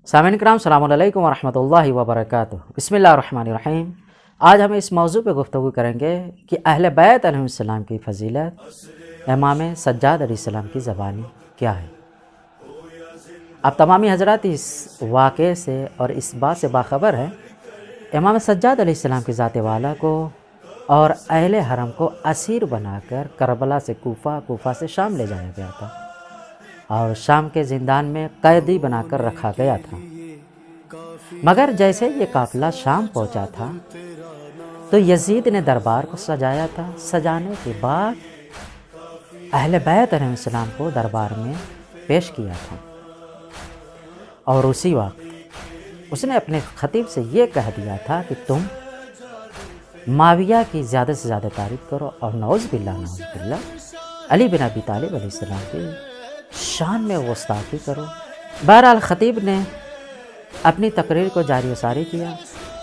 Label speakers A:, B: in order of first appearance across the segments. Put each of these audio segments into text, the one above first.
A: سامعین کرام السلام علیکم ورحمۃ اللہ وبرکاتہ۔ بسم اللہ الرحمن الرحیم۔ آج ہم اس موضوع پہ گفتگو کریں گے کہ اہل بیت علیہ السلام کی فضیلت امام سجاد علیہ السلام کی زبانی کیا ہے۔ اب تمامی حضرات اس واقعے سے اور اس بات سے باخبر ہیں، امام سجاد علیہ السلام کی ذات والا کو اور اہل حرم کو اسیر بنا کر کربلا سے کوفہ سے شام لے جایا گیا تھا اور شام کے زندان میں قیدی بنا کر رکھا گیا تھا۔ مگر جیسے یہ قافلہ شام پہنچا تھا تو یزید نے دربار کو سجایا تھا۔ سجانے کے بعد اہل بیت علیہ السلام کو دربار میں پیش کیا تھا اور اسی وقت اس نے اپنے خطیب سے یہ کہہ دیا تھا کہ تم معاویہ کی زیادہ سے زیادہ تعریف کرو اور نعوذ باللہ علی بن ابی طالب علیہ السلام کی شان میں گستاخی کرو۔ بہرحال خطیب نے اپنی تقریر کو جاری و ساری کیا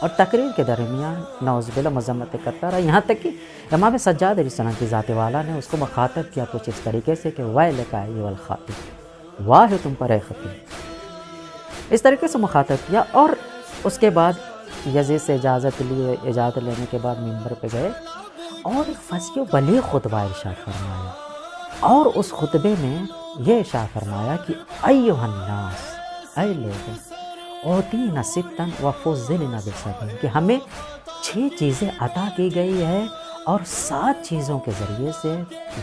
A: اور تقریر کے درمیان نعوذ باللہ مذمت کرتا رہا، یہاں تک کہ امام سجاد علیہ السلام کی ذات والا نے اس کو مخاطب کیا کچھ اس طریقے سے کہ ویلک ایھا الخاطب، واہ تم پر اے خطیب، اس طریقے سے مخاطب کیا۔ اور اس کے بعد یزید سے اجازت لینے کے بعد منبر پہ گئے اور ایک فصیح و بلیغ خطبہ ارشاد فرمایا، اور اس خطبے میں یہ ارشاد فرمایا کہ ایھا الناس، اے لوگوں، اوتینا ستا وفضلنا بسبع، کہ ہمیں 6 چیزیں عطا کی گئی ہے اور 7 چیزوں کے ذریعے سے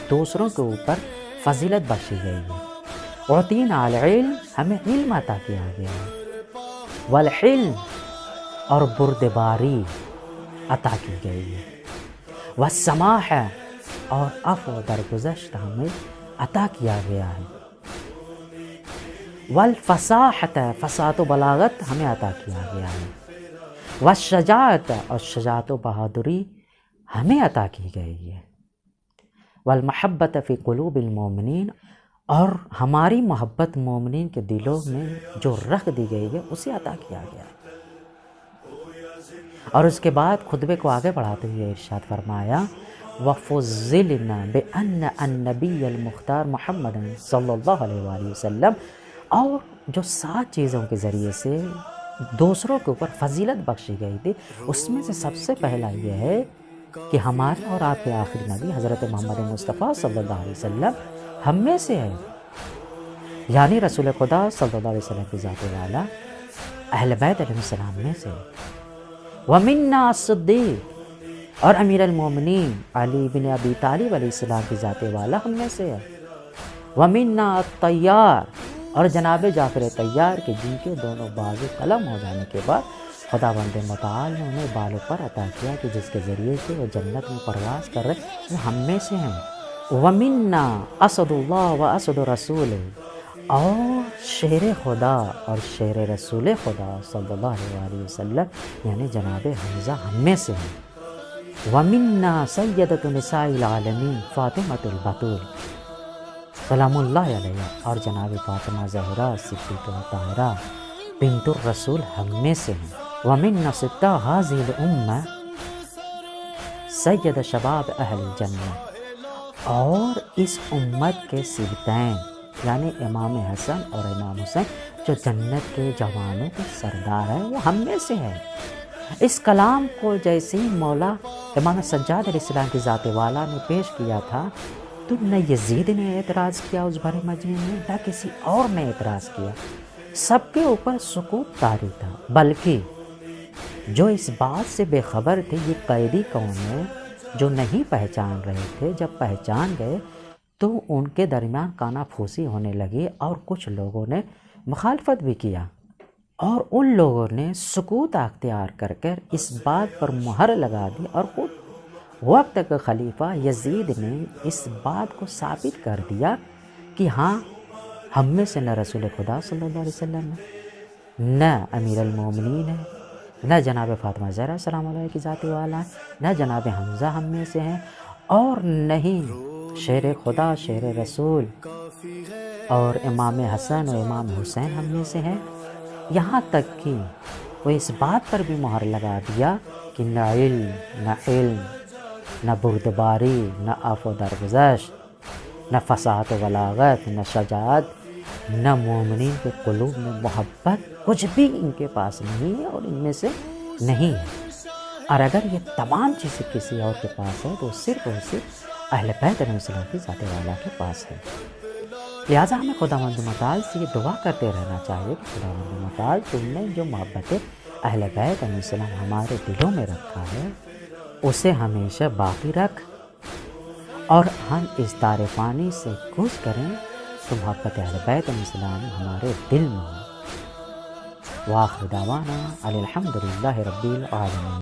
A: دوسروں کے اوپر فضیلت بخشی گئی ہے۔ اوتینا العلم، ہمیں علم عطا کیا گیا ہے، والحلم، اور بردباری عطا کی گئی ہے، والسماح، اور عفو درگزشت ہمیں عطا کیا گیا ہے، والفصاحت، فصاحت و بلاغت ہمیں عطا کیا گیا ہے، والشجاعت، اور شجاعت و بہادری ہمیں عطا کی گئی ہے، والمحبت فی قلوب المؤمنین، اور ہماری محبت مومنین کے دلوں میں جو رکھ دی گئی ہے اسے عطا کیا گیا ہے۔ اور اس کے بعد خطبے کو آگے بڑھاتے ہوئے ارشاد فرمایا وَفُضِّلْنَا بِأَنَّ النَّبِيَّ الْمُخْتَارَ مُحَمَّدًا صلی اللہ علیہ وآلہ وسلم، اور جو 7 چیزوں کے ذریعے سے دوسروں کے اوپر فضیلت بخشی گئی تھی، اس میں سے سب سے پہلا یہ ہے کہ ہمارے اور آپ کے آخری نبی حضرت محمد مصطفیٰ صلی اللہ علیہ وسلم ہم میں سے ہے، یعنی رسول خدا صلی اللہ علیہ وسلم کی ذات والا اہل بیت علیہ السلام میں سے۔ وَمِنَّا الصدیق، اور امیر المومنین علی بن ابی طالب علیہ السلام کی ذات والا ہم میں سے ہے۔ وَمِنَّا الطیار، اور جناب جعفر طیار کے جن کے دونوں بازو قلم ہو جانے کے بعد خداوند متعال نے انہیں بالوں پر عطا کیا کہ جس کے ذریعے سے وہ جنت میں پرواز کر رہے، وہ ہم میں سے ہیں۔ وَمِنَّا اسد اللہ و اسد رسول، اور شیر خدا اور شیر رسول خدا صلی اللہ علیہ وآلہ وسلم یعنی جناب حمزہ ہم میں سے ہیں۔ وَمِنَّا سیدۃ نساء العالمین فاطمۃ البتول سلام اللہ علیہ، اور جناب فاطمہ زہرا صدیقہ طاہرہ بنت الرسول ہم میں سے ہیں۔ وَمِنَّا سِتَّ هَذِهِ الْأُمَّةِ سید شباب اہل الجنہ، اور اس امت کے سبتین یعنی امام حسن اور امام حسین جو جنت کے جوانوں کے سردار ہیں، وہ ہم میں سے ہے۔ اس کلام کو جیسے ہی مولا امام سجاد علیہ السلام کی ذات والا نے پیش کیا تھا تو نہ یزید نے اعتراض کیا اس بھرے مجمع میں، نہ کسی اور نے اعتراض کیا، سب کے اوپر سکوت طاری تھا۔ بلکہ جو اس بات سے بے خبر تھے یہ قیدی کون ہے، جو نہیں پہچان رہے تھے، جب پہچان گئے تو ان کے درمیان کانا پھوسی ہونے لگی اور کچھ لوگوں نے مخالفت بھی کیا، اور ان لوگوں نے سکوت اختیار کر کر اس بات پر مہر لگا دی، اور خود وقت کا خلیفہ یزید نے اس بات کو ثابت کر دیا کہ ہاں ہم میں سے نہ رسول خدا صلی اللہ علیہ وسلم ہے، نہ امیر المومنین ہے، نہ جناب فاطمہ زہرا سلام اللہ کی ذات والا ہے، نہ جناب حمزہ ہم میں سے ہیں، اور نہیں شیر خدا شیر رسول اور امام حسن و امام حسین ہم میں سے ہیں۔ یہاں تک کہ وہ اس بات پر بھی مہر لگا دیا کہ نہ علم، نہ بردباری، نہ عفو درگزشت، نہ فصاحت و بلاغت، نہ شجاعت، نہ مومنین کے قلوب میں محبت کچھ بھی ان کے پاس نہیں ہے اور ان میں سے نہیں ہے. اور اگر یہ تمام چیزیں کسی اور کے پاس ہے تو صرف اور صرف اہل بیت علیہ السلام کی ذات والا کے پاس ہے. لہٰذا ہمیں خداوند متعال سے یہ دعا کرتے رہنا چاہیے کہ خداوند متعال تم نے جو محبت اہل بیت علیہ السلام ہمارے دلوں میں رکھا ہے اسے ہمیشہ باقی رکھ، اور ہم اس دار فانی سے کوشش کریں تو محبت اہل بیت علیہ السلام ہمارے دل میں ہو. وآخر دعوانا الحمدللہ رب العالمین.